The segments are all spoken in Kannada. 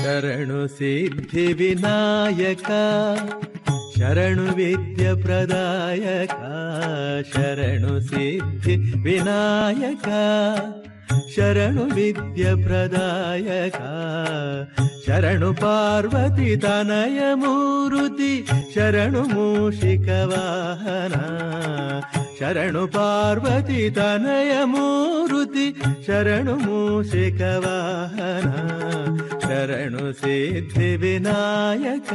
ಶರಣು ಸಿದ್ಧಿ ವಿನಾಯಕ ಶರಣು ವಿದ್ಯ ಪ್ರದಾಯಕ ಶರಣು ಸಿದ್ಧಿ ವಿನಾಯಕ ಶರಣು ವಿದ್ಯ ಪ್ರದಾಯಕ ಶರಣು ಪಾರ್ವತಿ ತನಯ ಮೂರುತಿ ಶರಣು ಮೂಷಿಕ ವಾಹನ ಶರಣು ಪಾರ್ವತಿ ತನಯ ಮೂರುತಿ ಶರಣು ಮೂಷಿಕ ವಾಹನ ಶರಣು ಸಿದ್ಧಿ ವಿನಾಯಕ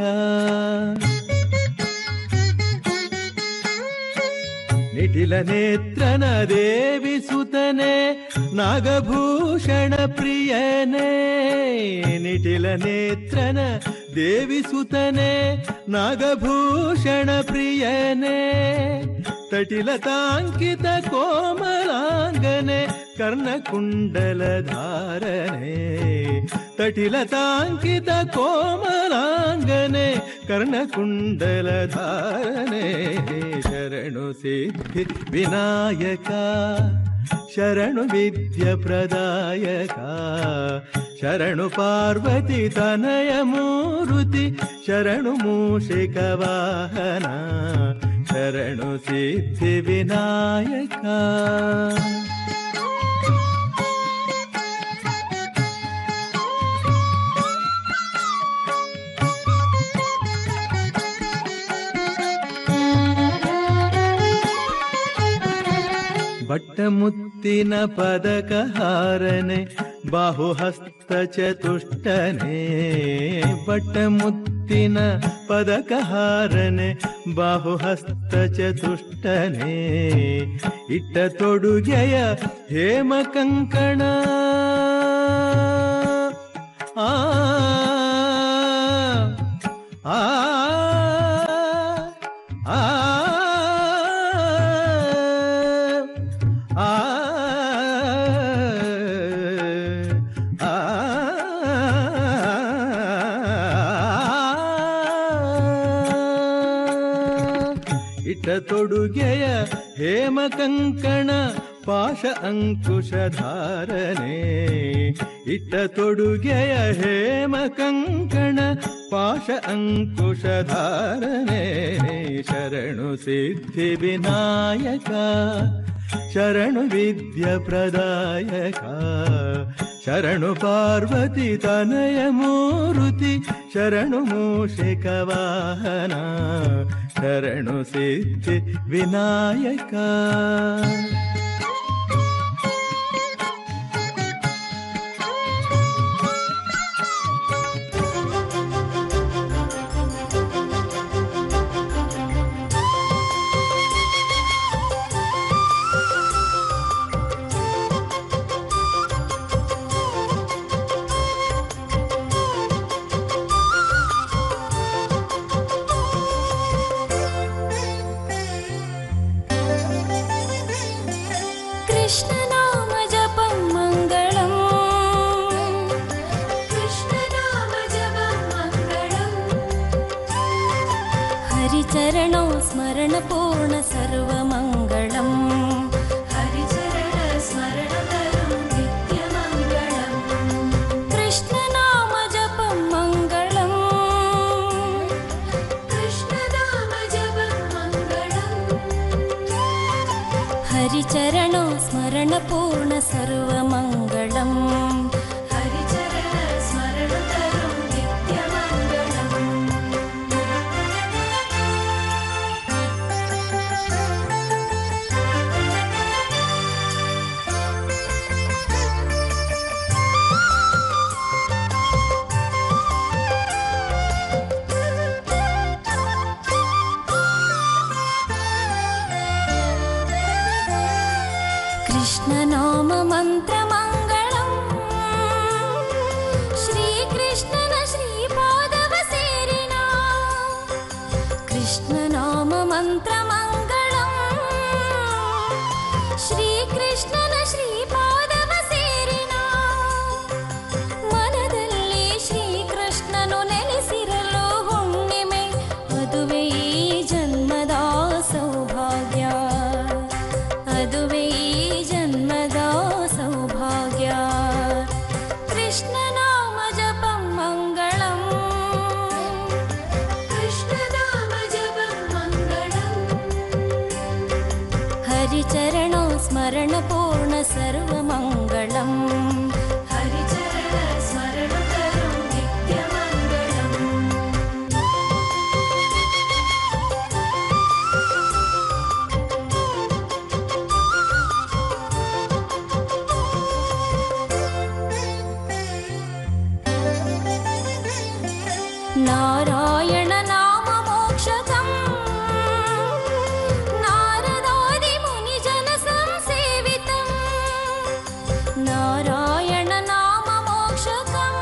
ನಿಟಿಲ ನೇತ್ರನ ದೇವಿ ಸುತನೆ ನಾಗಭೂಷಣ ಪ್ರಿಯನೇ ನಿಟಿಲ ನೇತ್ರನ ದೇವಿ ಸುತನೆ ನಾಗಭೂಷಣ ಪ್ರಿಯನೇ ತಟಿಲತಾಂಕಿತ ಕೋಮಲಾಂಗನೆ ಕರ್ಣಕುಂಡಲ ಧಾರನೆ ತಟಿಲತಾಂಕಿತ ಕೋಮಲಾಂಗನೆ ಕರ್ಣಕುಂಡಲ ಧಾರನೆ ಶರಣು ಸಿದ್ಧಿ ವಿನಾಯಕ ಶರಣು ವಿದ್ಯ ಪ್ರದಾಯಕ ಶರಣು ಪಾರ್ವತಿ ತನಯ ಮೂರುತಿ ಶರಣು ಮೂಷಿಕ ವಾಹನ ಶರಣು ಸಿದ್ಧಿ ವಿನಾಯಕ ಬಟ್ಟಮುತ್ತಿನ ಪದಕ ಹಾರನೆ ಬಾಹುಹಸ್ತ ಚತುಷ್ಟನೆ ಬಟ್ಟಮುತ್ತಿನ ಪದಕ ಹಾರನೆ ಬಾಹುಹಸ್ತ ಚತುಷ್ಟನೆ ಇಟ್ಟ ತೊಡುಗೆಯ ಹೇಮ ಕಂಕಣ ಆ ಆ ತೊಡುಗೆಯ ಹೇಮ ಕಂಕಣ ಪಾಶ ಅಂಕುಶ ಧಾರನೆ ಇಟ್ಟ ತೊಡುಗೆಯ ಹೇಮ ಕಂಕಣ ಪಾಶ ಅಂಕುಶ ಧಾರನೆ ಶರಣು ಸಿದ್ಧಿ ವಿನಾಯಕ ಶರಣು ವಿದ್ಯ ಪ್ರದಾಯಕ ಶರಣು ಪಾರ್ವತಿ ತನಯ ಮೂರುತಿ ಶರಣು ಮೂಷಿಕ ವಾಹನ ಶರಣು ಸಿದ್ಧಿ ವಿನಾಯಕ हरिचरणो स्मरण पूर्ण सर्वमङ्गलम् हरिचरण स्मरणकरं नित्यमङ्गलम् कृष्णनाम जपं मङ्गलम् कृष्णनाम जपं मङ्गलम् हरिचरणो स्मरण पूर्ण सर्वमङ्गलम् हरिचरणो स्मरणपूर्ण सर्वमङ्गलम् हरिचरण स्मरणकरो नित्यमङ्गलम् नारायण नाम मोक्षकम् नारदादि मुनिजन संसेवितम् नारायण नाम मोक्षकम्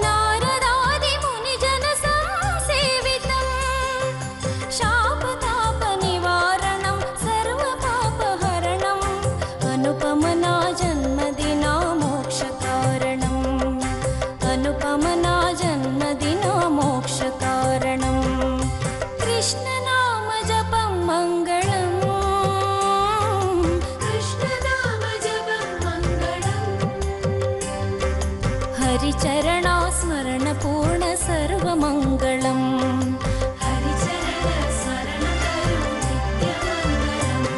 नारदादि मुनिजन संसेवितम् शापताप निवारणं सर्वपापहरणम् अनुपमना जन्मदिना मोक्षकारणम् अनुपमना जन्मदिना मोक्षकारणम् कृष्णनाम जपं मङ्गलम् कृष्णनाम जपं मङ्गलम् हरिचरणा स्मरणपूर्ण सर्वमङ्गलम् हरिचरण स्मरणकरो नित्यमङ्गलम्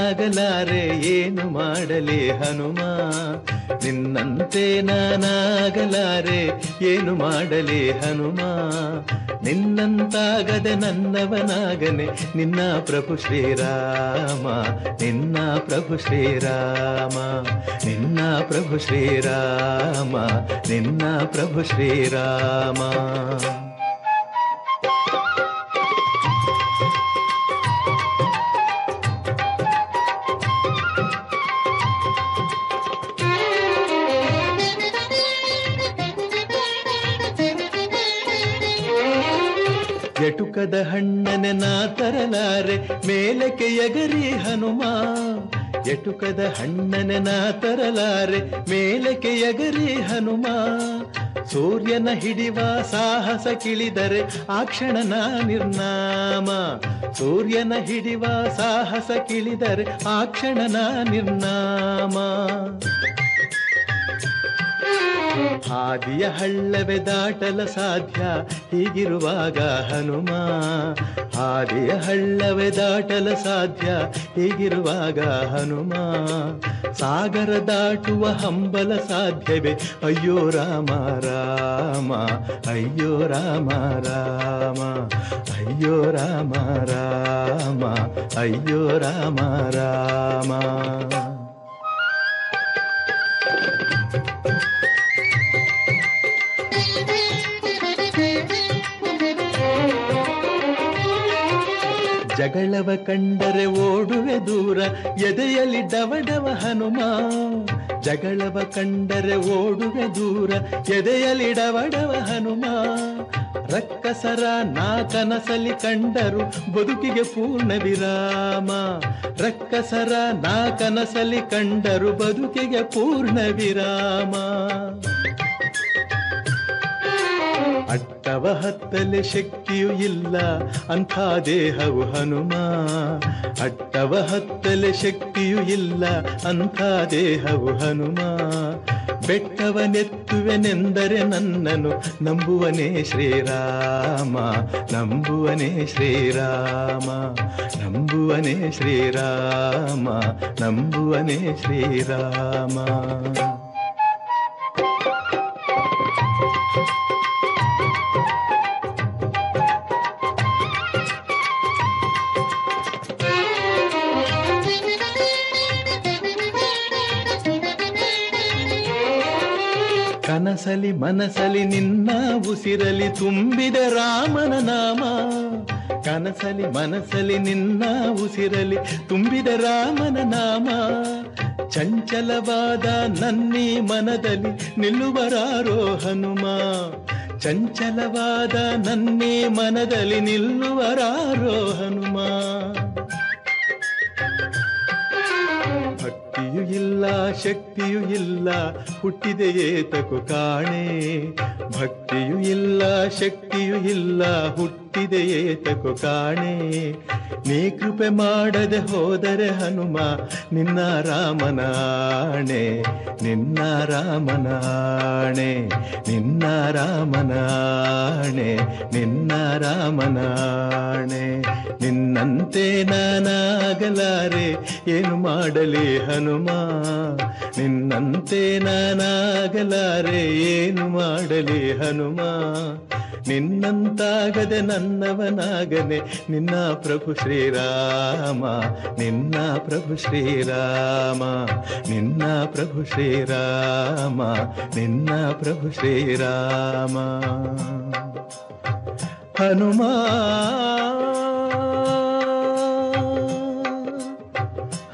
ನಾನಾಗಲಾರೆ ಏನು ಮಾಡಲಿ ಹನುಮ, ನಿನ್ನಂತೆ ನಾನಾಗಲಾರೆ ಏನು ಮಾಡಲಿ ಹನುಮ, ನಿನ್ನಂತಾಗದೆ ನನ್ನವನಾಗನೆ ನಿನ್ನ ಪ್ರಭು ಶ್ರೀರಾಮ, ನಿನ್ನ ಪ್ರಭು ಶ್ರೀರಾಮ, ನಿನ್ನ ಪ್ರಭು ಶ್ರೀರಾಮ, ನಿನ್ನ ಪ್ರಭು ಶ್ರೀರಾಮ. ಎಟುಕದ ಹಣ್ಣನೆ ನಾ ತರಲಾರೆ ಮೇಲಕ್ಕೆ ಎಗರಿ ಹನುಮ, ಎಟುಕದ ಹಣ್ಣನೆ ನಾ ತರಲಾರೆ ಮೇಲಕ್ಕೆ ಎಗರಿ ಹನುಮ, ಸೂರ್ಯನ ಹಿಡಿವ ಸಾಹಸ ಕಿಳಿದರೆ ಆ ಕ್ಷಣನ ನಿರ್ನಾಮ, ಸೂರ್ಯನ ಹಿಡಿವ ಸಾಹಸ ಕಿಳಿದರೆ ಆ ಕ್ಷಣನ ನಿರ್ನಾಮ. ಹಾದಿಯ ಹಳ್ಳವೇ ದಾಟಲ ಸಾಧ್ಯ ಹೀಗಿರುವಾಗ ಹನುಮ, ಹಾದಿಯ ಹಳ್ಳವೇ ದಾಟಲ ಸಾಧ್ಯ ಹೀಗಿರುವಾಗ ಹನುಮ, ಸಾಗರ ದಾಟುವ ಹಂಬಲ ಸಾಧ್ಯವೇ ಅಯ್ಯೋ ರಾಮ ರಾಮ, ಅಯ್ಯೋ ರಾಮ ರಾಮ, ಅಯ್ಯೋ ರಾಮ ರಾಮ, ಅಯ್ಯೋ ರಾಮ ರಾಮ. ಜಗಳವ ಕಂಡರೆ ಓಡುವೆ ದೂರ ಎದೆಯಲ್ಲಿ ಡವಡವ ಹನುಮ, ಜಗಳವ ಕಂಡರೆ ಓಡುವೆ ದೂರ ಎದೆಯಲ್ಲಿ ಡವಡವ ಹನುಮ, ರಕ್ಕಸರ ನಾ ಕನಸಲಿ ಕಂಡರು ಬದುಕಿಗೆ ಪೂರ್ಣ ವಿರಾಮ, ರಕ್ಕಸರ ನಾ ಕನಸಲಿ ಕಂಡರು ಬದುಕಿಗೆ ಪೂರ್ಣ ವಿರಾಮ. ಅಟ್ಟವ ಹತ್ತಲೆ ಶಕ್ತಿಯೂ ಇಲ್ಲ ಅಂಥ ದೇಹವು ಹನುಮ, ಅಟ್ಟವ ಹತ್ತಲೆ ಶಕ್ತಿಯೂ ಇಲ್ಲ ಅಂಥ ದೇಹವು ಹನುಮ, ಬೆಟ್ಟವನೆತ್ತುವೆನೆಂದರೆ ನನ್ನನು ನಂಬುವನೇ ಶ್ರೀರಾಮ, ನಂಬುವನೇ ಶ್ರೀರಾಮ, ನಂಬುವನೇ ಶ್ರೀರಾಮ, ನಂಬುವನೇ ಶ್ರೀರಾಮ. ಕನಸಲಿ ಮನಸಲಿ ನಿನ್ನ ಉಸಿರಲಿ ತುಂಬಿದ ರಾಮನ ನಾಮ, ಕನಸಲಿ ಮನಸಲಿ ನಿನ್ನ ಉಸಿರಲಿ ತುಂಬಿದ ರಾಮನ ನಾಮ, ಚಂಚಲವಾದ ನನ್ನೀ ಮನದಲ್ಲಿ ನಿಲ್ಲುವರಾರೋ ಹನುಮ, ಚಂಚಲವಾದ ನನ್ನೀ ಮನದಲ್ಲಿ ನಿಲ್ಲುವರಾರೋ ಹನುಮ. ಭಕ್ತಿಯೂ ಇಲ್ಲ ಶಕ್ತಿಯೂ ಇಲ್ಲ ಹುಟ್ಟಿದೆಯೇ ತಕು ಕಾಣೆ, ಭಕ್ತಿಯೂ ಇಲ್ಲ ಶಕ್ತಿಯೂ ಇಲ್ಲ ಹುಟ್ಟಿದೆಯೇ ತಕು ಕಾಣೆ, ನೀ ಕೃಪೆ ಮಾಡದೆ ಹೋದರೆ ಹನುಮ ನಿನ್ನ ರಾಮನಾಣೆ, ನಿನ್ನ ರಾಮನಾಣೆ, ನಿನ್ನ ರಾಮನಾಣೆ, ನಿನ್ನ ರಾಮನಾಣೆ. ನಿನ್ನಂತೆ ನಾನಾಗಲಾರೆ ಏನು ಮಾಡಲಿ ಹನುಮ, ನಿನ್ನಂತೆ ನಾನಾಗಲಾರೆ ಏನು ಮಾಡಲಿ ಹನುಮ, ನಿನ್ನಂತಾಗದೆ ನನ್ನವನಾಗನೆ ನಿನ್ನ ಪ್ರಭು ಶ್ರೀರಾಮ, ನಿನ್ನ ಪ್ರಭು ಶ್ರೀರಾಮ, ನಿನ್ನ ಪ್ರಭು ಶ್ರೀರಾಮ, ನಿನ್ನ ಪ್ರಭು ಶ್ರೀರಾಮ. ಹನುಮ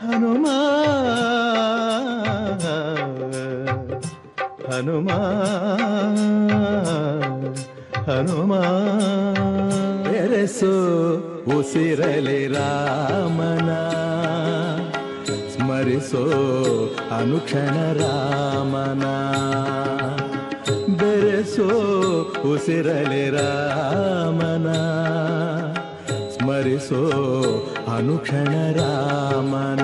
ಹನುಮ ಹನುಮ ಹನುಮ ಬೆರೆಸು ಉಸಿರಲಿ ರಾಮನ, ಸ್ಮರಿಸೋ ಅನುಕ್ಷಣ ರಾಮನ, ಬೆರೆಸೋ ಉಸಿರಲಿ ರಾಮನ, ಸ್ಮರಿಸೋ ಅನುಕ್ಷಣ ರಾಮನ.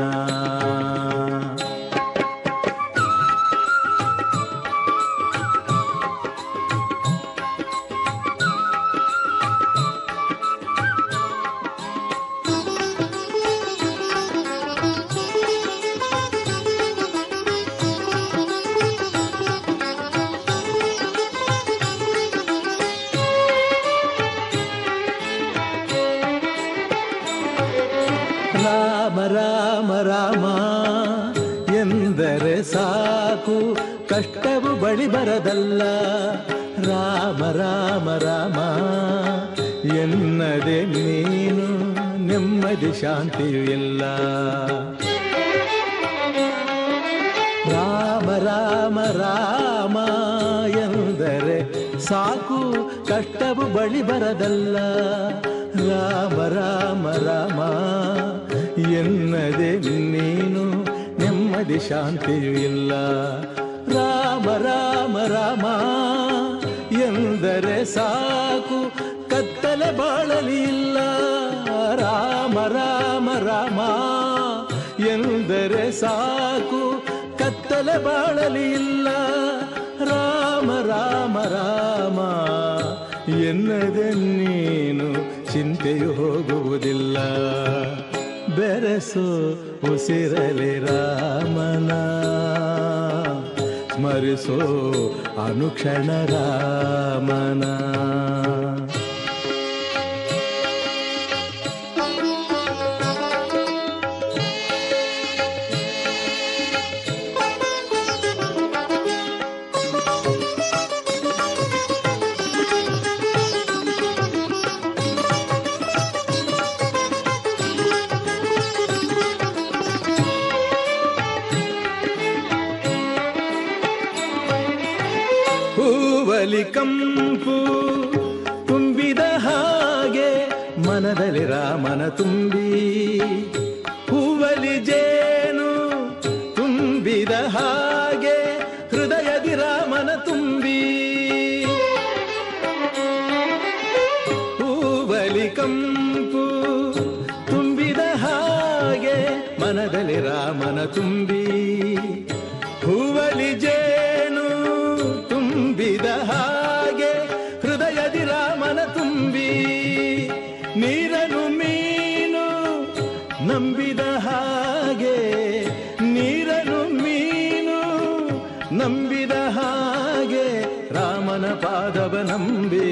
ರಾಮ ರಾಮ ರಾಮ ಎಂದರೆ ಸಾಕು, ಕಷ್ಟವು ಬಳಿ ಬರದಲ್ಲ. ರಾಮ ರಾಮ ರಾಮ ಎನ್ನದೆ ನೀನು ನೆಮ್ಮದಿ ಶಾಂತಿಯೂ ಇಲ್ಲ. ರಾಮ ರಾಮ ರಾಮ ಎಂದರೆ ಸಾಕು, ಕಷ್ಟವು ಬಳಿ ಬರದಲ್ಲ. ರಾಮ ರಾಮ ರಾಮ ಎನ್ನದೆ ನೀನು ನೆಮ್ಮದಿ ಶಾಂತಿಯೂ ಇಲ್ಲ. ರಾಮ ರಾಮ ರಾಮ ಎಂದರೆ ಸಾಕು, ಕತ್ತಲೆ ಬಾಳಲಿ ಇಲ್ಲ. ರಾಮ ರಾಮ ರಾಮ ಎಂದರೆ ಸಾಕು, ಕತ್ತಲೆ ಬಾಳಲಿ ಇಲ್ಲ. ರಾಮ ರಾಮ ರಾಮ ಎನ್ನದೆ ನೀನು ಚಿಂತೆಯು ಹೋಗುವುದಿಲ್ಲ. ಬೆರೆಸು ಉಸಿರಲಿ ರಾಮನ, ಸ್ಮರಿಸೋ ಅನುಕ್ಷಣ ರಾಮನ. ಹೂವಲಿ ಕಂಪು ತುಂಬಿದ ಹಾಗೆ ಮನದಲ್ಲಿ ರಾಮನ ತುಂಬಿ, ಹೂವಲಿ ಜೇನು ತುಂಬಿದ ಹಾಗೆ ಹೃದಯದಿ ರಾಮನ ತುಂಬಿ. ಹೂವಲಿ ಕಂಪು ತುಂಬಿದ ಹಾಗೆ ಮನದಲ್ಲಿ ರಾಮನ ತುಂಬಿ, ಹೂವಲಿ ಜೇನು ತುಂಬಿದ ಹಾಗೆ ಹೃದಯದಿ ರಾಮನ ತುಂಬಿ. ನೀರನು ಮೀನು ನಂಬಿದ ಹಾಗೆ, ನೀರನು ಮೀನು ನಂಬಿದ ಹಾಗೆ ರಾಮನ ಪಾದವ ನಂಬಿ.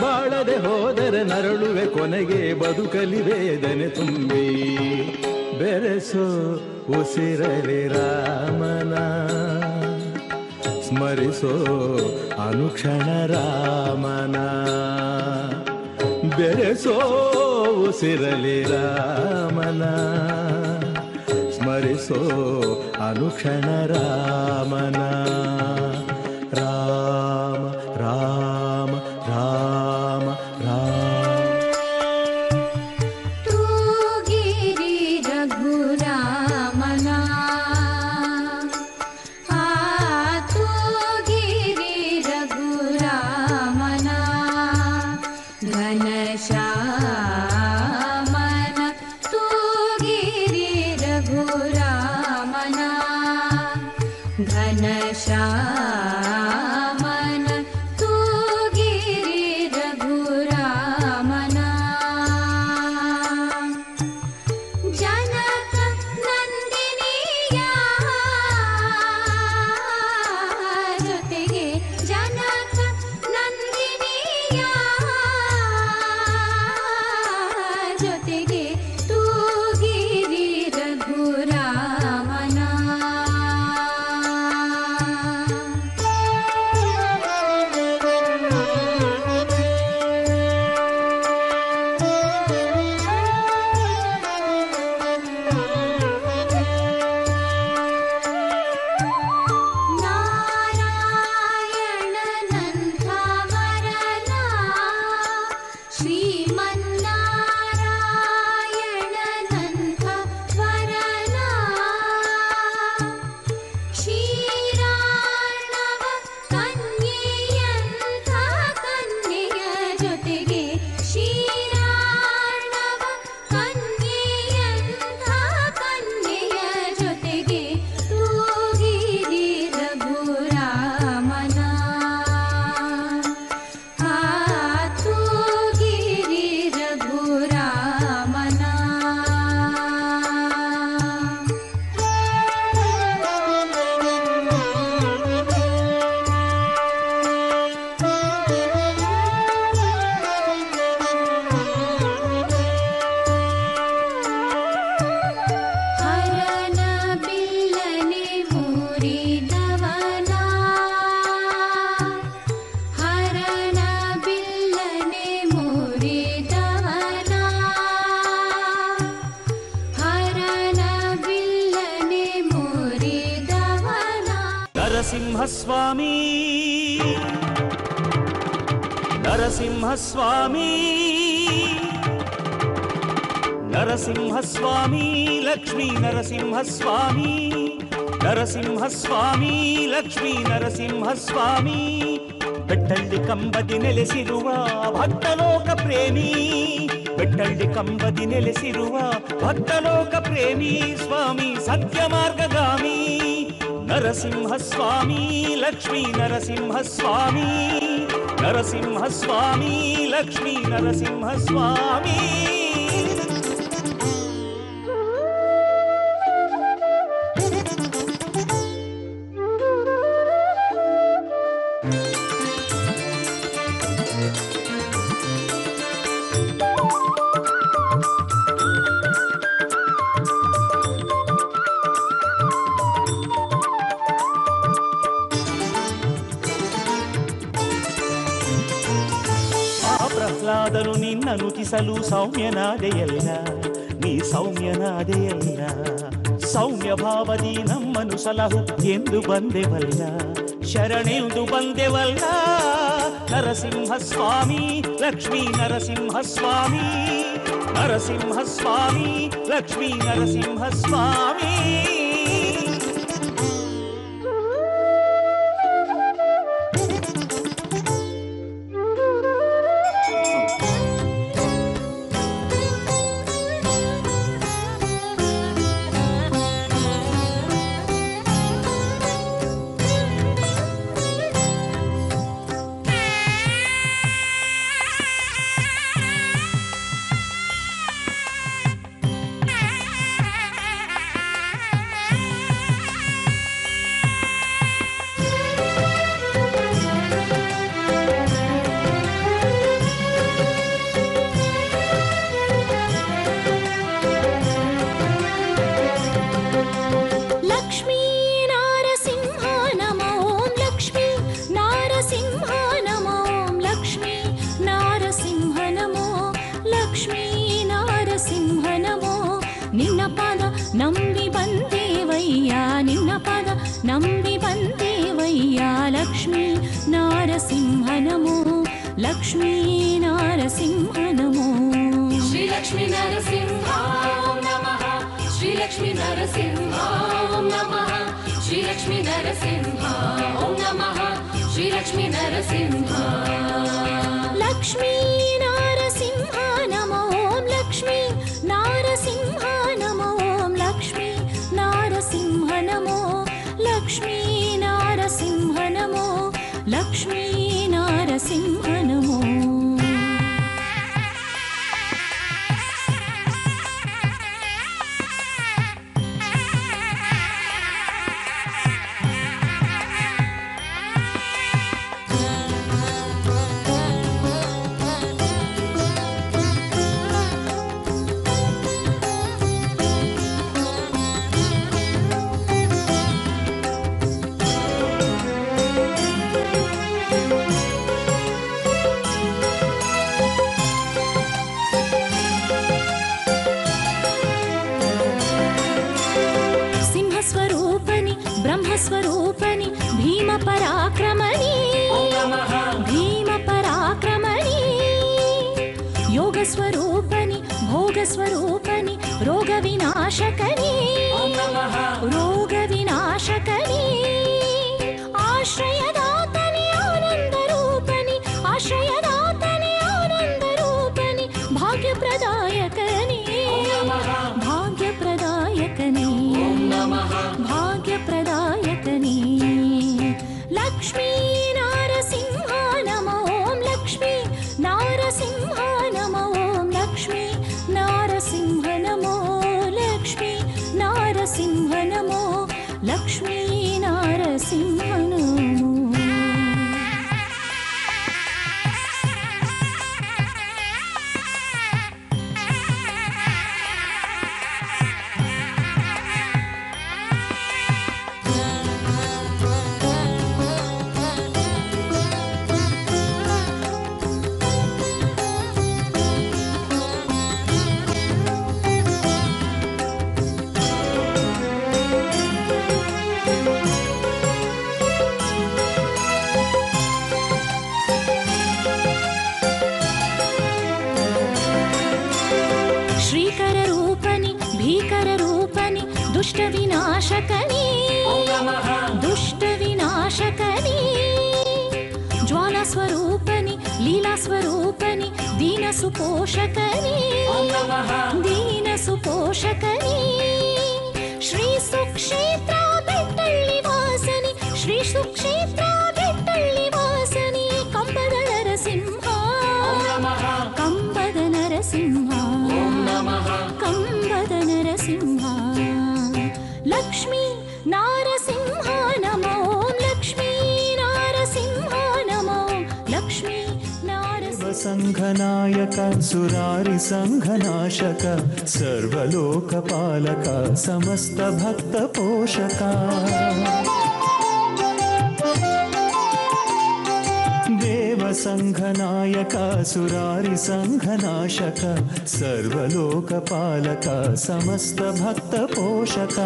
ಬಾಳದೆ ಹೋದರೆ ನರಳುವೆ ಕೊನೆಗೆ ಬದುಕಲಿ ವೇದನೆ ತುಂಬಿ. ಬೆರೆಸೋ ಉಸಿರಲಿ ರಾಮನ, ಸ್ಮರಿಸೋ ಅನುಕ್ಷಣ ರಾಮನ. ಬೆರೆಸೋ ಉಸಿರಲಿ ರಾಮನ, ಸ್ಮರಿಸೋ ಅನುಕ್ಷಣ ರಾಮನ. ರಾಮ ರಾಮ ರಾಮ ರಾಮ. ತೂಗಿರಿ ರಘುರಾಮನ, ತೂಗಿರಿ ರಘುರಾಮನ. ಘನಶ್ಯಾಮನ ತೂಗಿರಿ ರಘುರಾಮನ. ಘನಶ್ಯಾಮನ ತೂಗಿರಿ ರಘುರಾಮನ. ಜನಕ ನಂದಿನಿಯ ಜೊತೆಗೆ, ಜನಕ ನಂದಿನಿಯ ಜೊತೆಗೆ ತೂಗಿರಿ ರಘುರಾಮನ. ನಾರಾಯಣನಂಥ ವರನ, ಶ್ರೀಮನ್ನಾರಾಯಣನಂಥ ವರನ. ಕ್ಷೀರಾರ್ಣವ ಕನ್ಯೆಯಂಥ ಕನ್ಯೆಯ ಜೊತೆಗೆ, ಕ್ಷೀರಾರ್ಣವ ಕನ್ಯೆಯಂಥ ಕನ್ಯೆಯ ಜೊತೆಗೆ ತೂಗಿರಿ ರಘುರಾಮನ. ತೂಗಿರಿ ರಘುರಾಮನ. ನರಸಿಂಹಸ್ವಾಮಿ ನರಸಿಂಹಸ್ವಾಮಿ ನರಸಿಂಹಸ್ವಾಮಿ ಲಕ್ಷ್ಮೀ ನರಸಿಂಹಸ್ವಾಮಿ ನರಸಿಂಹಸ್ವಾಮಿ ಲಕ್ಷ್ಮೀ ನರಸಿಂಹಸ್ವಾಮಿ ಬೆಟ್ಟಳ್ಳಿ ಕಂಬದಿ ನೆಲೆಸಿರುವ ಭಕ್ತಲೋಕ ಪ್ರೇಮಿ ಬೆಟ್ಟಳ್ಳಿ ಕಂಬದಿ ನೆಲೆಸಿರುವ ಭಕ್ತಲೋಕ ಪ್ರೇಮಿ ಸ್ವಾಮಿ ಸತ್ಯ ಮಾರ್ಗಗಾಮಿ ನರಸಿಂಹಸ್ವಾಮಿ ಲಕ್ಷ್ಮೀ ನರಸಿಂಹಸ್ವಾಮಿ ನರಸಿಂಹಸ್ವಾಮಿ ಲಕ್ಷ್ಮೀ ನರಸಿಂಹಸ್ವಾಮಿ ಪ್ರಹ್ಲಾದನು ನಿನ್ನನುತಿಸಲು ಸೌಮ್ಯನಾದೆಯಲ್ಲ ನೀ ಸೌಮ್ಯನಾದೆಯಲ್ಲ ಸೌಮ್ಯ ಭಾವದಿ ನಮ್ಮನು ಸಲಹು ಎಂದು ಬಂದೆವಲ್ಲ ಶರಣೆಂದು ಬಂದೆವಲ್ಲ ನರಸಿಂಹಸ್ವಾಮಿ ಲಕ್ಷ್ಮೀ ನರಸಿಂಹಸ್ವಾಮಿ ನರಸಿಂಹಸ್ವಾಮಿ ಲಕ್ಷ್ಮೀ ನರಸಿಂಹಸ್ವಾಮಿ ನಂಬಿ ಬಂದೇವಯ್ಯ ನಿನ್ನ ಪದ ನಂಬಿ ಬಂದೇವಯ್ಯ ಲಕ್ಷ್ಮೀ ನಾರಸಿಂಹ ನಮೋ ಲಕ್ಷ್ಮೀ ನಾರಸಿಂಹ ನಮೋ ಶ್ರೀ ಲಕ್ಷ್ಮೀ ನರಸಿಂಹ ನಮಃ ಶ್ರೀ ಲಕ್ಷ್ಮೀ ನರಸಿಂಹ ನಮಃ ಶ್ರೀ ಲಕ್ಷ್ಮೀ ನರಸಿಂಹ ನಮಃ ಶ್ರೀ ಲಕ್ಷ್ಮೀ ನರಸಿಂಹ ಲಕ್ಷ್ಮೀ ನಾರಸಿಂಹ ನಮೋ ಲಕ್ಷ್ಮೀ ನಾರಸಿಂಹ ನಮೋ ಲಕ್ಷ್ಮೀ ನಾರಸಿಂಹ ನಮೋ ಲಕ್ಷ್ಮೀ ನಾರಸಿಂಹ ನಮೋ ಲಕ್ಷ್ಮೀ ನಾರಸಿಂಹ ನಮೋ ಸ್ವರೂಪನಿ ಭೀಮ ಪರಾಕ್ರಮಣಿ ಭೀಮ ಪರಾಕ್ರಮಣಿ ಯೋಗ ಸ್ವರೂಪನಿ ಭೋಗ ಸ್ವರೂಪನಿ ರೋಗ ವಿನಾಶಕನಿ ರೋಗ ವಿನಾಶಕನಿ ಆಶ್ರಯದಾತನಿ ಆನಂದ ರೂಪನಿ ಆಶ್ರಯದಾತನಿ ಆನಂದ ರೂಪನಿ ಭಾಗ್ಯಪ್ರದಾಯಕನಿ ಭಾಗ್ಯಪ್ರದಾಯಕನಿ ಭಾಗ್ಯಪ್ರದಾಯಕನಿ ಲಕ್ಷ್ಮೀ ನಾರಸಿಂಹ ನಮೋ ಲಕ್ಷ್ಮೀ ನಾರಸಿಂಹ ನಮೋ ಲಕ್ಷ್ಮೀ ನಾರಸಿಂಹ ನಮೋ ಲಕ್ಷ್ಮೀ ನಾರಸಿಂಹ ನಮೋ ಲಕ್ಷ್ಮೀ ನಾರಸಿಂಹ ನಮೋ ನಾಶಕನೇ ದುಷ್ಟ ವಿನಾಶಕನೇ ಜ್ವಾಲಾ ಸ್ವರೂಪನಿ ಲೀಲಾ ಸ್ವರೂಪನಿ ದೀನ ಸುಪೋಷಕನೇ ದೀನ ಸುಪೋಷಕನೇ ಶ್ರೀ ಸುಕ್ಷೇತ್ರ ಬೆಟ್ಟಳ್ಳಿ ವಾಸನಿ ಶ್ರೀ ಸುಕ್ಷೇತ್ರ ಬೆಟ್ಟಳ್ಳಿ ವಾಸನಿ ಕಂಬದ ನರಸಿಂಹ ಕಂಬದ ನರಸಿಂಹ ಕಂಬದ ನರಸಿಂಹ ಲಕ್ಷ್ಮೀ ನಾರಸಿಂಹ ನಮೋ ಲಕ್ಷ್ಮೀ ನಾರಸಿಂಹ ನಮೋ ಲಕ್ಷ್ಮೀ ನಾರಸಿಂಹ ಸಂಘನಾಯಕ ಸುರಾರಿ ಸಂಘನಾಶಕ ಸರ್ವಲೋಕಪಾಲಕ ಸಮಸ್ತ ಭಕ್ತ ಪೋಷಕ ದೇವ ಸಂಘನಾಯಕ ಸುರಾರಿ ಸಂಘನಾಶಕ ಸರ್ವಲೋಕಪಾಲಕ ಸಮಸ್ತ ಭಕ್ತ ಪೋಷಕ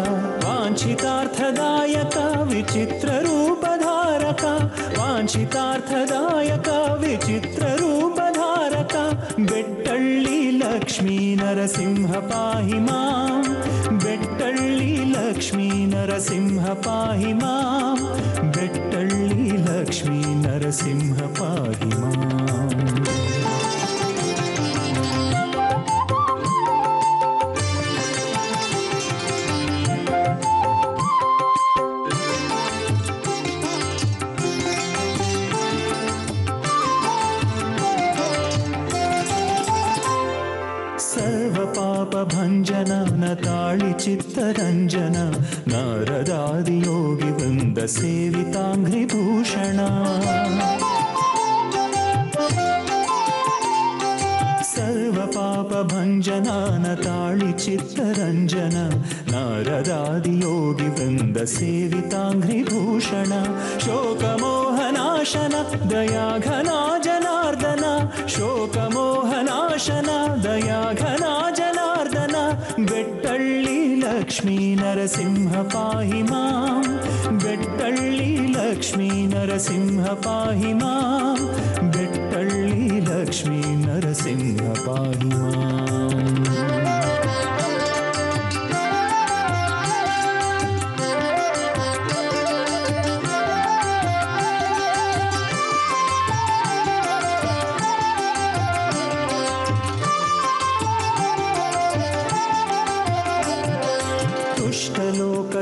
ವಾಂಛಿತಾರ್ಥದಾಯಕ ವಿಚಿತ್ರ ರೂಪಧಾರಕ ವಾಂಛಿತಾರ್ಥದಾಯಕ ವಿಚಿತ್ರ ರೂಪಧಾರಕ ಬೆಟ್ಟಳ್ಳಿ ಲಕ್ಷ್ಮೀ ನರಸಿಂಹ ಪಾಹಿ ಮಾಂ ಬೆಟ್ಟಳ್ಳಿ ಲಕ್ಷ್ಮೀ ನರಸಿಂಹ ಪಾಹಿ ಮಾಂ ಬೆಟ್ಟಳ್ಳಿ ಲಕ್ಷ್ಮೀ ನರಸಿಂಹ ಪಾಹಿ ಮಾಂ ಭಂಜನ ನತಾಳಿ ಚಿತ್ತರಂಜನ ನಾರದಾದಿ ಯೋಗಿ ವೃಂದ ಸೇವಿತಾಂಘ್ರಿ ಭೂಷಣ ಸರ್ವ ಪಾಪ ಭಂಜನ ನತಾಳಿ ಚಿತ್ತರಂಜನ ನಾರದಾದಿ ಯೋಗಿ ವೃಂದ ಸೇವಿತಾಂಘ್ರಿ ಭೂಷಣ ಶೋಕಮೋಹನಾಶನ ದಯಾಘನ ಜನಾರ್ದನ ಶೋಕಮೋಹನಾಶನ ದಯಾಘನ ಜನಾರ್ದನ ಬೆಟ್ಟಳ್ಳಿ ಲಕ್ಷ್ಮೀ ನರಸಿಂಹ ಪಾಹಿ ಮಾಂ ಬೆಟ್ಟಳ್ಳಿ ಲಕ್ಷ್ಮೀ ನರಸಿಂಹ ಪಾಹಿ ಮಾಂ ಬೆಟ್ಟಳ್ಳಿ ಲಕ್ಷ್ಮೀ ನರಸಿಂಹ ಪಾಹಿ ಮಾಂ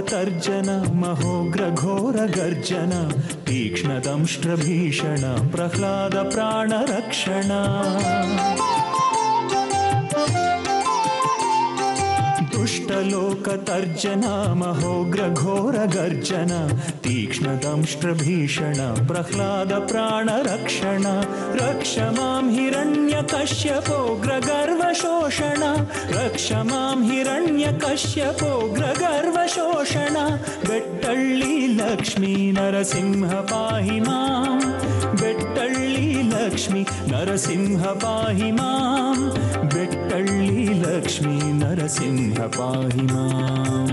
तर्जन महोग्र घोर गर्जन तीक्ष्ण दंष्ट्र भीषण प्रह्लाद प्राण रक्षण दुष्टलोक तर्जन महोग्र घोर गर्जन तीक्ष्ण दंष्ट्र भीषण प्रह्लाद प्राण रक्षण रक्ष मां हिरण्यकश्यपोग्र गर्व शोषण रक्ष मां हिरण्यकश्यपोग्र गर्व शोषण बेट्टಳ್ಳಿ लक्ष्मी नरसिंह पाहि मां बेट्टಳ್ಳಿ लक्ष्मी नरसिंह पाहि मां बेट्टಳ್ಳಿ लक्ष्मी नरसिंह पाहि मां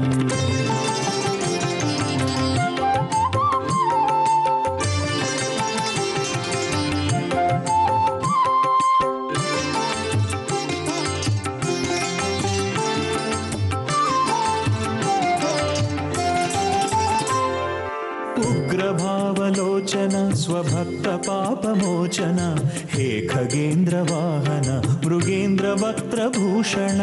उग्रभावलोचन स्वभक्त पापमोचन हे खगेन्द्र वाहन मृगेन्द्र वक्त्रभूषण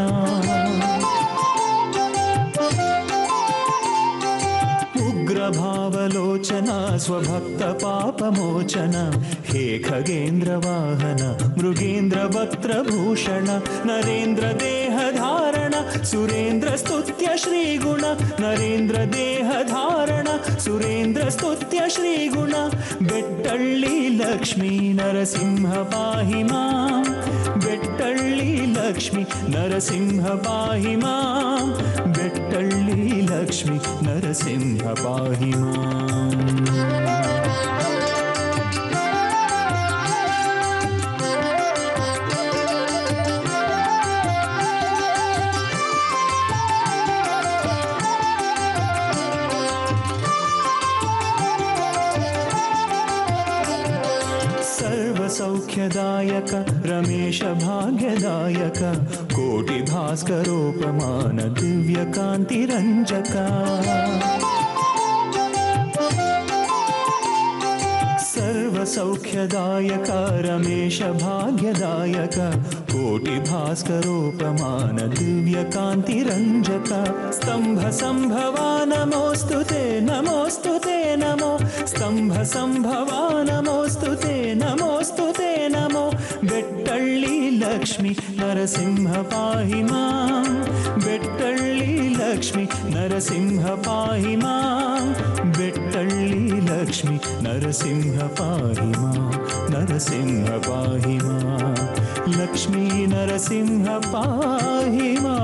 उग्रभावलोचन स्वभक्त पापमोचन हे खगेन्द्र वाहन मृगेन्द्र वक्त्रभूषण नरेन्द्र देह धारण सुरेन्द्र स्तुत्य श्रीगुण नरेन्द्र देह धारण सुरेन्द्र स्तुत्य श्रीगुण बेट्टಳ್ಳಿ लक्ष्मी नरसिंह पाहि मां बेट्टಳ್ಳಿ लक्ष्मी नरसिंह पाहि मां बेट्टಳ್ಳಿ लक्ष्मी नरसिंह पाहि मां सौख्यदायक रमेश भाग्यदायक कोटि भास्करोपमान दिव्यकान्तिरञ्जक सर्वसौख्यदायक रमेश भाग्यदायक कोटि भास्करोपमान दिव्यकान्तिरञ्जक स्तम्भ सम्भवा नमोऽस्तु ते नमो स्तम्भ सम्भवा नमोऽस्तु ते नमो बेट्टಳ್ಳಿ लक्ष्मी नरसिंह पाहि मां बेट्टಳ್ಳಿ लक्ष्मी नरसिंह पाहि मां बेट्टಳ್ಳಿ लक्ष्मी नरसिंह पाहि मां नरसिंह पाहि मां लक्ष्मी नरसिंह पाहि मां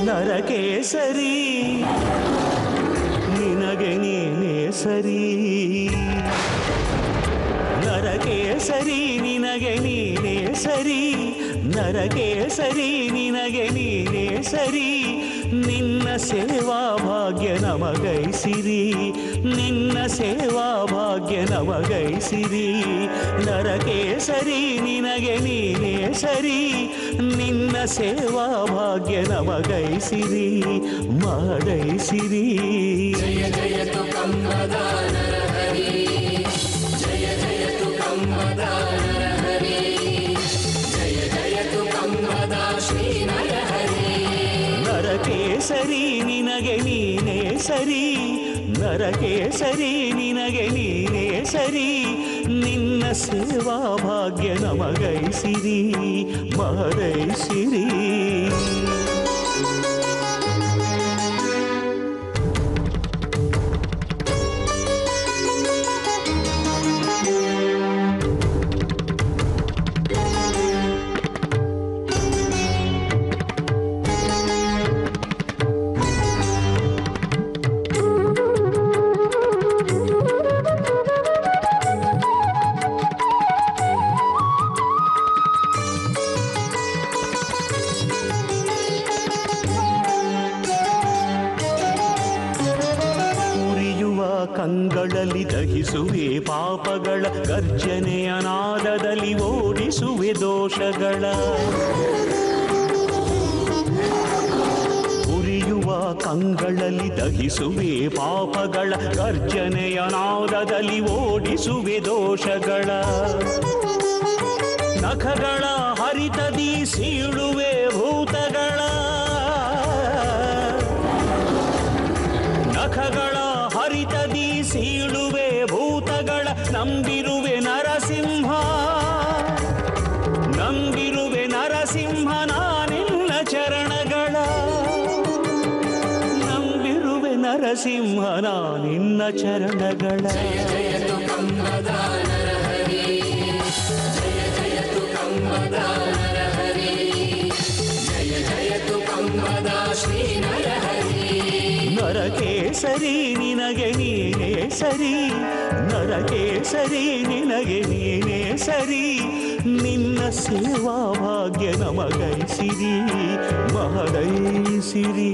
ನರಕೇಸರಿ ನಿನಗೆ ನೀನೇ ಸರಿ ನರಕೇಸರಿ ನಿನಗೆ ನೀನೇ ಸರಿ ನರಕೇಸರಿ ನಿನಗೆ ನೀನೇ ಸರಿ ನಿನ್ನ ಸೇವಾ ಭಾಗ್ಯ ನಮಗೈಸಿರಿ ನಿನ್ನ ಸೇವಾ ಭಾಗ್ಯ ನಮಗೈಸಿರಿ ನರಕೇಸರಿ ನಿನಗೆ ನೀನೇ ಸರಿ ನಿನ್ನ ಸೇವಾ ಭಾಗ್ಯ ನಮಗೈಸಿರಿ ಮಾಡೈಸಿರಿ ಜಯ ಜಯತು ಕಂಬದ ನರಹರಿ ಜಯ ಜಯತು ಕಂಬದ ನರಹರಿ ಜಯ ಜಯತು ಕಂಬದ ಶ್ರೀ ನರಹರಿ ನರಕೇಸರಿ ನಿನಗೆ ನೀನೇ ಸರಿ ನರಕೇಸರಿ ನಿನಗೆ ನೀನೇ ಸರಿ ನಿನ್ನ ಸೇವಾ ಭಾಗ್ಯ ನಮಗೈಸಿರಿ ಮಾಡೈಸಿರಿ ಕಂಗಳಲ್ಲಿ ದಹಿಸುವೆ ಪಾಪಗಳ ಗರ್ಜನೆಯ ನಾದದಲ್ಲಿ ಓಡಿಸುವೆ ದೋಷಗಳ ಉರಿಯುವ ಕಂಗಳಲ್ಲಿ ದಹಿಸುವೆ ಪಾಪಗಳ ಗರ್ಜನೆಯ ನಾದದಲ್ಲಿ ಓಡಿಸುವೆ ದೋಷಗಳ ನಖಗಳ ಹರಿತದಿ ಸೀಳುವೆ ಭೂತಗಳ ನಖಗಳ ಹರಿತದಿ ಸೀಳುವೆ ಭೂತಗಳ ನಂಬಿರುವೆ ನರಸಿಂಹ ನಂಬಿರುವೆ ನರಸಿಂಹ ನಾನಿನ್ನ ಚರಣಗಳ ನಂಬಿರುವೆ ನರಸಿಂಹ ನಾನಿನ್ನ ಚರಣಗಳ ಜಯ ಜಯತು ಕಂಬದ ನರಹರಿ ಜಯ ಜಯತು ಕಂಬದ ನರಹರಿ ಜಯ ಜಯತು ಕಂಬದ ಶ್ರೀ ನರಹರಿ ನರಕೇಸರಿ ನಿನಗೆ ನೀನೇ ಸರಿ ನರಕೇಸರಿ ನಿನಗೆ ನೀನೇ ಸರಿ ನಿನ್ನ ಸೇವಾ ಭಾಗ್ಯ ನಮಗೈಸಿರಿ ಮಹದೈಸಿರಿ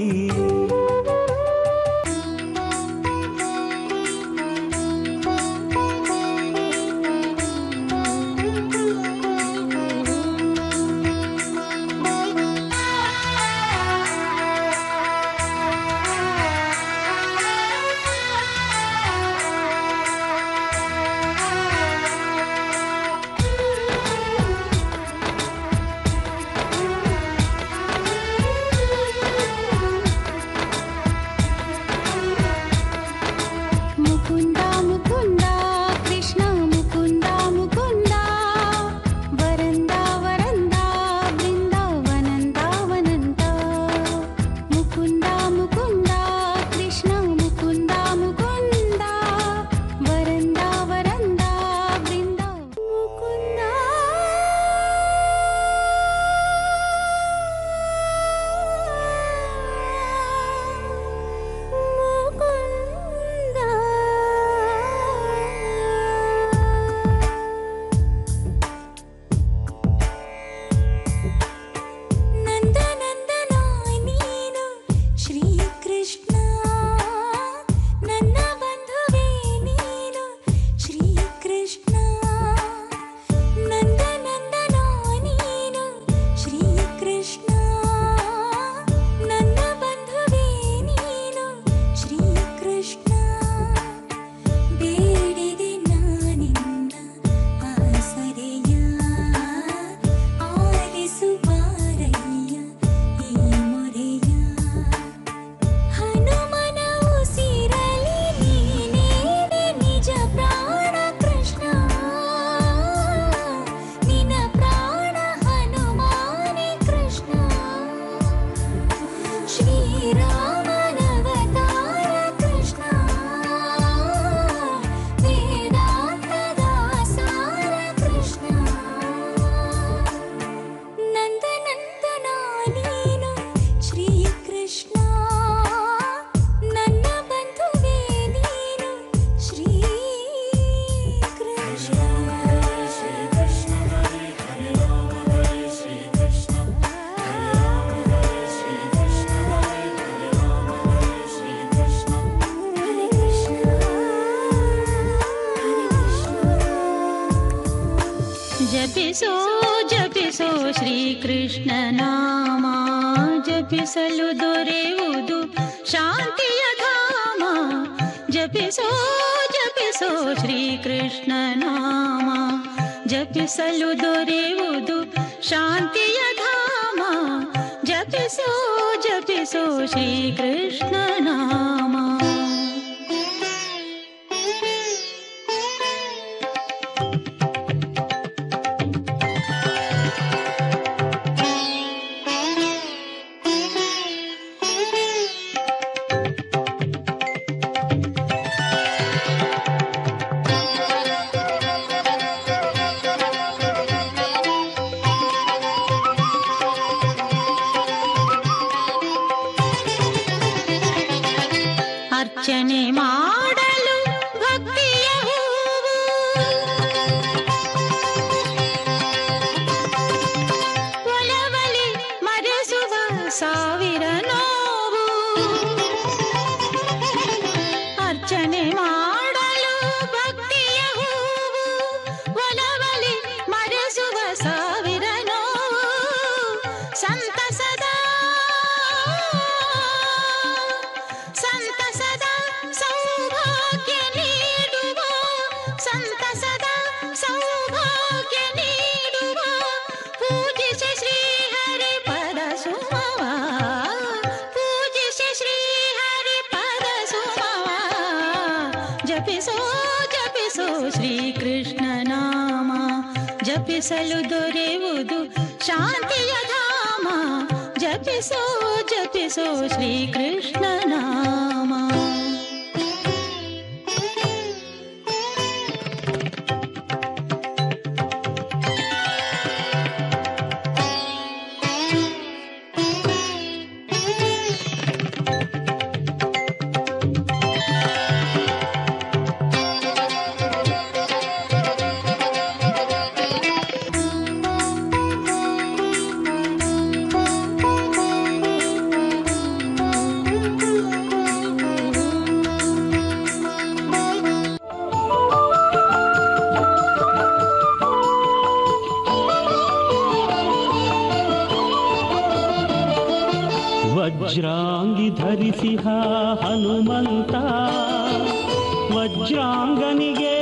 ಶ್ರೀರಾಮನವತಾರ ಕೃಷ್ಣ ವೇದಾಂತದ ಸಾರ ಕೃಷ್ಣ ನಂದನಂದನ ನೀನು ಶ್ರೀಕೃಷ್ಣ ನನ್ನ ಬಂಧುವೇ ನೀನು ಶ್ರೀಕೃಷ್ಣ ಜಪಿಸೋ ಜಪಿಸೋ ಶ್ರೀಕೃಷ್ಣ ನಾಮ ಜಪಿಸಲು ದೊರೆಯುವುದು ಶಾಂತಿಯ ಧಾಮ ಜಪಿಸೋ ಜಪಿಸೋ ಶ್ರೀಕೃಷ್ಣ ನಾಮ ಜಪಿಸಲು ದೊರೆಯುವುದು ಶಾಂತಿಯ ಧಾಮ ಜಪಿಸೋ ಜಪಿಸೋ ಶ್ರೀಕೃಷ್ಣ ನಾಮ ಅರ್ಚನೆ ಮಾಡಲು ಭಕ್ತಿಯ ಹೂವು ಒಲವಲಿ ಮರೆಸುವ ಸಾವಿರ ನೋವು ಅರ್ಚನೆ ಮಾಡಲು ಭಕ್ತಿಯ ಹೂವು ಒಲವಲಿ ಮರೆಸುವ ಸಾವಿರ ನೋವು ಸಂತಸದ ಸೌಭಾಗ್ಯ ನೀಡುವ ಸಂತಸದ ಸೌಭಾಗ್ಯ ನೀಡುವ ಪೂಜಿಸಿ ಶ್ರೀಹರಿ ಪದ ಸುಮವ ಪೂಜಿಸಿ ಶ್ರೀಹರಿ ಪದ ಸುಮವ ಜಪಿಸೋ ಜಪಿಸೋ ಶ್ರೀಕೃಷ್ಣ ನಾಮ ಜಪಿಸಲು ದೊರೆಯುವುದು ಶಾಂತಿಯ ಧಾಮ ಜಪಿಸೋ ಜಪಿಸೋ ಶ್ರೀಕೃಷ್ಣ ನಾಮ ವಜ್ರಾಂಗಿ ಧರಿಸಿಹ ಹನುಮಂತ ವಜ್ರಾಂಗನಿಗೆ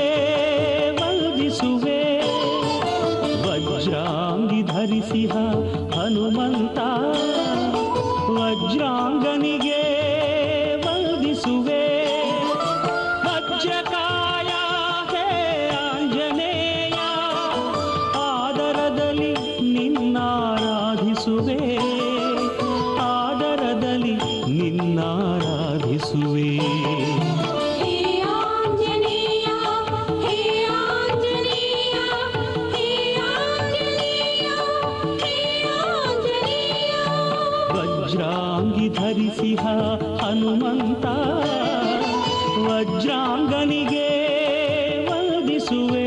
ವಂದಿಸುವೆ ವಜ್ರಾಂಗಿ ಧರಿಸಿಹ ಹನುಮಂತ ವಜ್ರಾಂಗನಿಗೆ ವಂದಿಸುವೆ ವಜ್ರಕಾಯ ಹೇ ಆಂಜನೇಯ ಆದರದಲ್ಲಿ ನಿನ್ನಾರಾಧಿಸುವೆ ಆದರದಲ್ಲಿ ನಿನ್ನಾರಾಧಿಸುವೆ ಹೇ ಆಂಜನೇಯ ಹೇ ಆಂಜನೇಯ ಹೇ ಆಂಜನೇಯ ಹೇ ಆಂಜನೇಯ ವಜ್ರಾಂಗಿ ಧರಿಸಿಹ ಹನುಮಂತ ವಜ್ರಾಂಗನಿಗೆ ವಂದಿಸುವೆ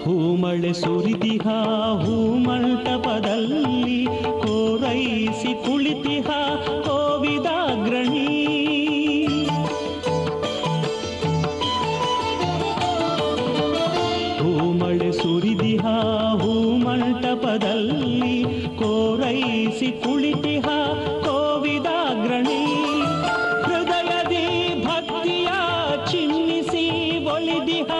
ಹೂಮಳೆ ಸುರಿದಿಹ ಹೂಮಂಟಪದಲ್ಲಿ ಕೋರೈಸಿ ಕುಳಿತಿಹ ಕೋವಿದಾಗ್ರಣಿ ಹೂಮಳೆ ಸುರಿದಿಹ ಹೂಮಂಟಪದಲ್ಲಿ ಕೋರೈಸಿ ಕುಳಿತಿಹ ಕೋವಿದಾಗ್ರಣಿ ಹೃದಯದಿ ಭಕ್ತಿಯ ಚಿನ್ನಿಸಿ ಒಲಿದಿಹ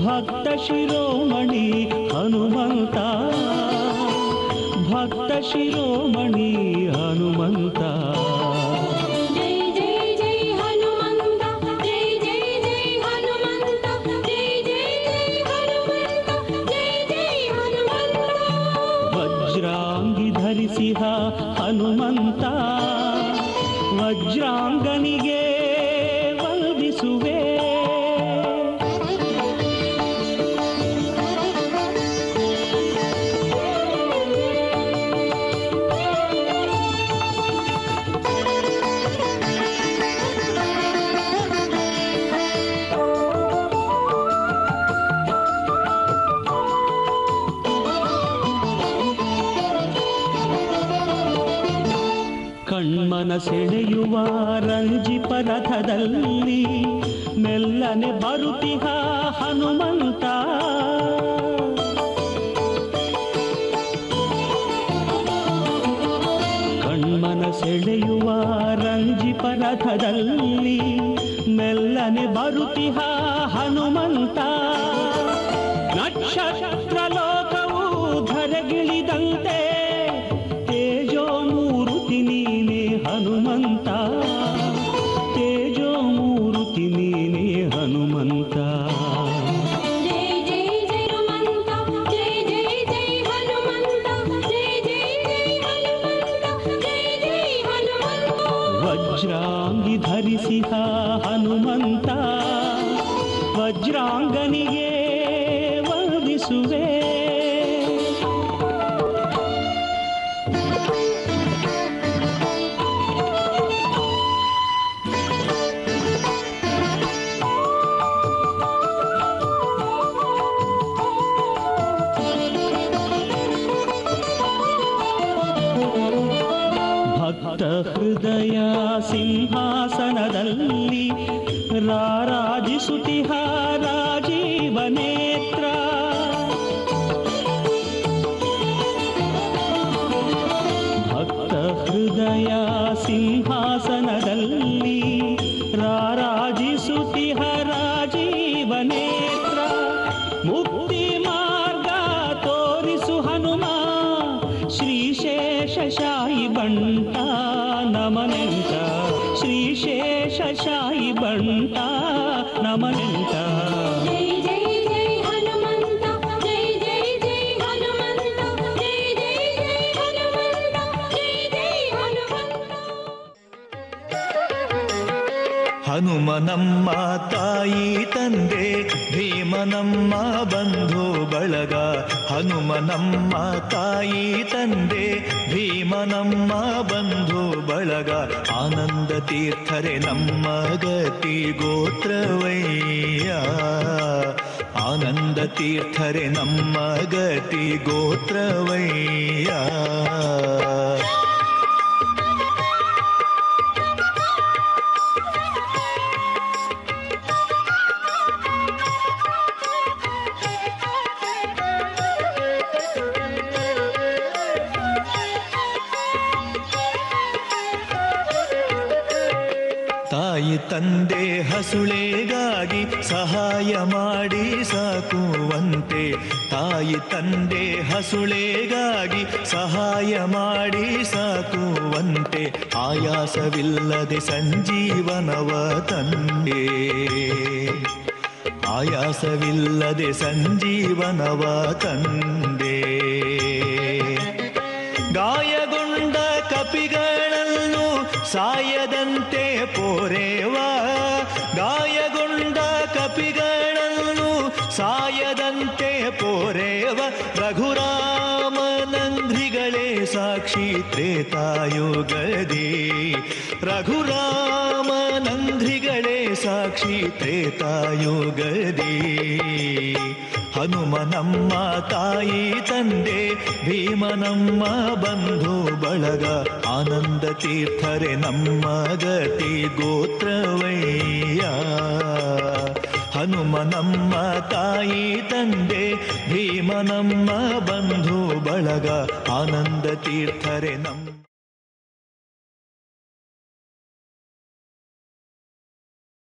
ಭಕ್ತ ಶಿರೋಮಣಿ ಹನು ಹನುಮಂತ ಭಕ್ತ ಶಿರೋಮಣಿ ಹನುಮಂತ. ಜೈ ಜೈ ಜೈ ಹನುಮಂತ, ಜೈ ಜೈ ಜೈ ಹನುಮಂತ, ಜೈ ಜೈ ಜೈ ಹನುಮಂತ, ಜೈ ಜೈ ಹನುಮಂತ. ವಜ್ರಾಂಗಿ ಧರಿಸಿಹ ಹನುಮಂತ ವಜ್ರಾಂಗನಿಗೆ ವಂದಿಸುವೆ. ಕಣ್ಮನ ಸೆಳೆಯುವ ರಂಜಿಪ ರಥದಲ್ಲಿ ಮೆಲ್ಲನೆ ಬರುತ್ತಿಹ ಹನುಮಂತ. ಕಣ್ಮನ ಸೆಳೆಯುವ ರಂಜಿಪ ರಥದಲ್ಲಿ ಮೆಲ್ಲನೆ ಬರುತ್ತಿಹ ಹನುಮಂತ. ನಕ್ಷತ್ರ ಲೋಕವು ಧರೆಗಿಳಿದಂತೆ ತೇಜೋಮೂರ್ತಿ ನೀನೇ ಹನುಮಂತ, ತೇಜೋಮೂರ್ತಿ ನೀನೇ ಹನುಮಂತ. ಜೈ ಜೈ ಜೈ ಹನುಮಂತ, ಜೈ ಜೈ ಜೈ ಹನುಮಂತ, ಜೈ ಜೈ ಜೈ ಹನುಮಂತ, ಜೈ ಜೈ ಹನುಮಂತ. ವಜ್ರಾಂಗಿ ಧರಿಸಿಹ ಹನುಮಂತ ವಜ್ರಾಂಗನಿಗೆ ವಂದಿಸುವೆ. ಭಕ್ತ ಹೃದಯ ಸಿಂಹಾಸನದಲ್ಲಿ ರಾರಾಜಿಸುತ್ತಿಹ ರಾಜೀವ ನೇತ್ರ. ಭಕ್ತ ಹೃದಯ ಸಿಂಹಾಸನದಲ್ಲಿ ರಾರಾಜಿಸುತ್ತಿಹ ರಾಜೀವ ನೇತ್ರ. ಮುಕ್ತಿ ಮಾರ್ಗ ತೋರಿಸು ಹನುಮ ಶ್ರೀಶೇಷಶಾಹಿ ಬಂಟ ನಮನೆಂಟ, ಶ್ರೀಶೇಷಶಾಹಿ ಬಂಟ ನಮನೆಂಟ. ಜೈ ಜೈ ಜೈ ಹನುಮಂತ, ಜೈ ಜೈ ಜೈ ಹನುಮಂತ, ಜೈ ಜೈ ಜೈ ಹನುಮಂತ, ಜೈ ಜೈ ಹನುಮಂತ. ಹನುಮನಮ್ಮ ತಾಯಿ ತಂದೆ ಭೀಮನಮ್ಮ ಬಂಧು ಬಳಗ. ಹನುಮನಮ್ಮ ತಾಯಿ ತಂದೆ ಭೀಮನಮ್ಮ ಬಂಧು ಬಳಗ. ಆನಂದ ತೀರ್ಥರೆ ನಮ್ಮ ಗತಿ ಗೋತ್ರವಯ್ಯ, ಆನಂದ ತೀರ್ಥರೆ ನಮ್ಮ ಗತಿ ಗೋತ್ರವಯ್ಯ. ತಾಯಿ ತಂದೆ ಹಸುಳೆಗಾಗಿ ಸಹಾಯ ಮಾಡಿ ಸಾಕುವಂತೆ. ತಾಯಿ ತಂದೆ ಹಸುಳೆಗಾಗಿ ಸಹಾಯ ಮಾಡಿ ಸಾಕುವಂತೆ. ಆಯಾಸವಿಲ್ಲದೆ ಸಂಜೀವನವ ತಂದೆ, ಆಯಾಸವಿಲ್ಲದೆ ಸಂಜೀವನವ ತಂದೆ. ಗಾಯಗೊಂಡ ಕಪಿಗಳನ್ನು ಸಾಯದಂತೆ ಪೋರೆವ, ಗಾಯಗೊಂಡ ಕಪಿಗಳನ್ನು ಸಾಯದಂತೆ ಪೋರೆವ. ರಘುರಾಮನಂದ್ರಿಗಳೇ ಸಾಕ್ಷಿ ತ್ರೇತಾಯುಗದಿ, ರಘುರಾಮನಂದ್ರಿಗಳೇ ಸಾಕ್ಷಿ ತ್ರೇತಾಯುಗದಿ. ಹನುಮನಮ್ಮ ತಾಯಿ ತಂದೆ ಭೀಮನಮ್ಮ ಬಂಧು ಬಳಗ. ಆನಂದ ತೀರ್ಥರೆ ನಮ್ಮ ಗತಿ ಗೋತ್ರವಯ್ಯ. ಹನುಮನಮ್ಮ ತಾಯಿ ತಂದೆ ಭೀಮನಮ್ಮ ಬಂಧು ಬಳಗ. ಆನಂದ ತೀರ್ಥರೆ ನಮ್ಮ